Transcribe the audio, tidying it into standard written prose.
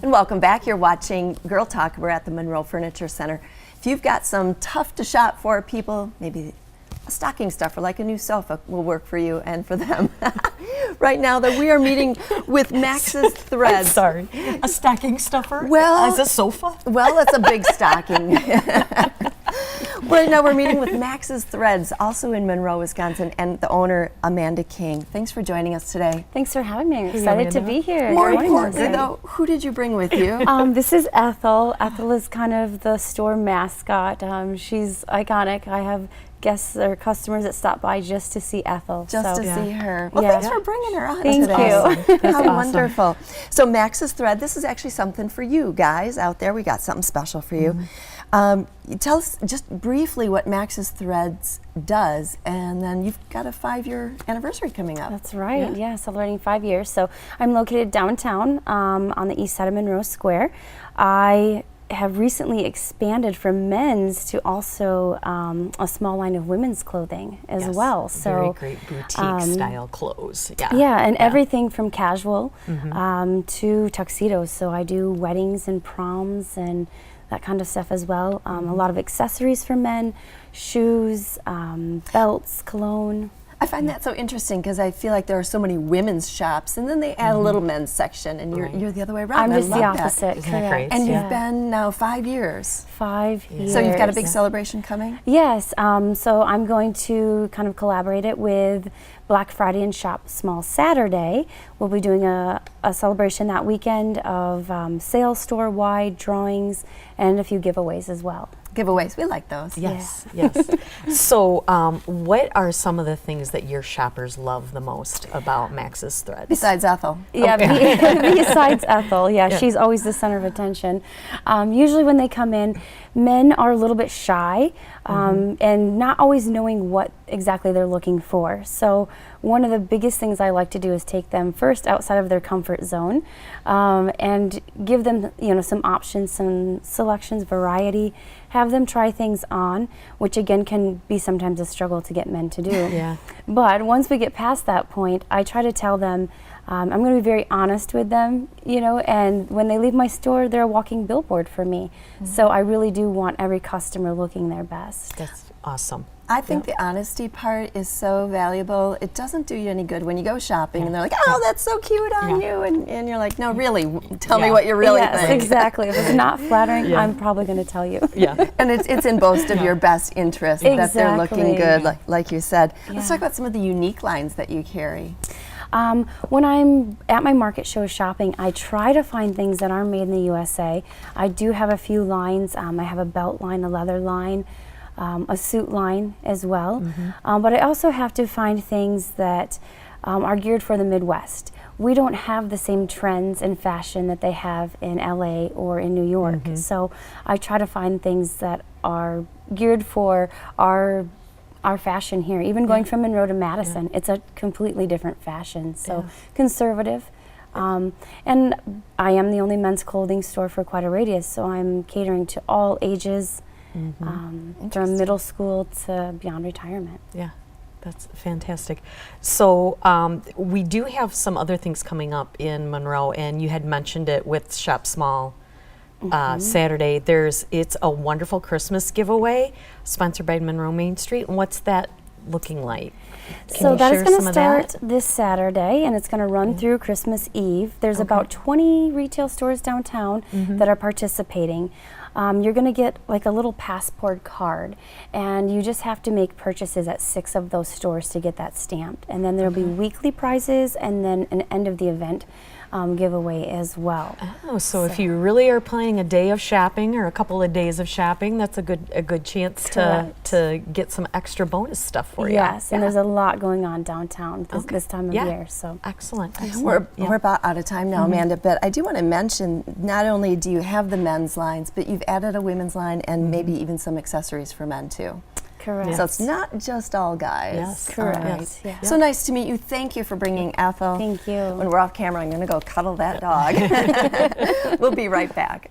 And welcome back. You're watching Girl Talk. We're at the Monroe Furniture Center. If you've got some tough to shop for people, maybe a stocking stuffer like a new sofa will work for you and for them. Right now, though, we are meeting with Max's Threads. Sorry, a stocking stuffer? Well, as a sofa? Well, it's a big stocking. Right now, we're meeting with Max's Threads, also in Monroe, Wisconsin, and the owner, Amanda King. Thanks for joining us today. Thanks for having me. I'm excited to be here. More importantly, though, who did you bring with you? This is Ethel. Ethel is kind of the store mascot. She's iconic. I have guests or customers that stop by just to see Ethel. Just to see her. Well, thanks for bringing her on today. Thank you. How awesome. Wonderful. So Max's Thread, this is actually something for you guys out there. We got something special for you. Tell us just briefly what Max's Threads does, and then you've got a 5-year anniversary coming up. That's right, yeah, celebrating 5 years. So I'm located downtown on the east side of Monroe Square. I have recently expanded from men's to also a small line of women's clothing as well. So very great boutique style clothes. Yeah, and everything from casual to tuxedos. So I do weddings and proms and that kind of stuff as well. A lot of accessories for men, shoes, belts, cologne. I find that so interesting because I feel like there are so many women's shops, and then they add a little men's section, and you're the other way around. I'm just the opposite. Isn't that great? And you've been now 5 years. 5 years. So you've got a big celebration coming? Yes. So I'm going to kind of collaborate it with Black Friday and Shop Small Saturday. We'll be doing a celebration that weekend of sales store-wide drawings and a few giveaways as well. Giveaways, we like those. Yes, yes. So what are some of the things that your shoppers love the most about Max's Threads? Besides Ethel. Yeah, besides Ethel, she's always the center of attention. Usually when they come in, men are a little bit shy and not always knowing what exactly they're looking for. So one of the biggest things I like to do is take them first outside of their comfort zone and give them, some options, some selections, variety, have them try things on, which again can be sometimes a struggle to get men to do. But once we get past that point, I try to tell them, I'm going to be very honest with them, and when they leave my store, they're a walking billboard for me. So I really do want every customer looking their best. That's awesome. I think the honesty part is so valuable. It doesn't do you any good when you go shopping and they're like, oh, that's so cute on you. And you're like, no, really, tell me what you really think. Exactly. If it's not flattering, I'm probably going to tell you. And it's in both of your best interest that they're looking good, like you said. Let's talk about some of the unique lines that you carry. When I'm at my market show shopping, I try to find things that aren't made in the USA. I do have a few lines. I have a belt line, a leather line, a suit line as well. But I also have to find things that are geared for the Midwest. We don't have the same trends in fashion that they have in LA or in New York. So I try to find things that are geared for our fashion here. Even going from Monroe to Madison, it's a completely different fashion. So conservative. And I am the only men's clothing store for quite a radius, so I'm catering to all ages, from middle school to beyond retirement. Yeah, that's fantastic. So we do have some other things coming up in Monroe, and you had mentioned it with Shop Small Saturday. It's a wonderful Christmas giveaway sponsored by Monroe Main Street. And what's that looking like? So that is going to start this Saturday, and it's going to run through Christmas Eve. There's about 20 retail stores downtown that are participating. You're going to get like a little passport card, and you just have to make purchases at 6 of those stores to get that stamped. And then there'll be weekly prizes and then an end of the event giveaway as well. Oh, so if you really are planning a day of shopping or a couple of days of shopping, that's a good chance to get some extra bonus stuff for you. Yes, and there's a lot going on downtown this time of year. So excellent. We're about out of time now, Amanda, but I do want to mention, not only do you have the men's lines, but you've added a women's line and maybe even some accessories for men too. Correct. So it's not just all guys. Yes. Correct. Right. Yeah. So nice to meet you. Thank you for bringing Ethel. Thank you. When we're off camera, I'm going to go cuddle that dog. We'll be right back.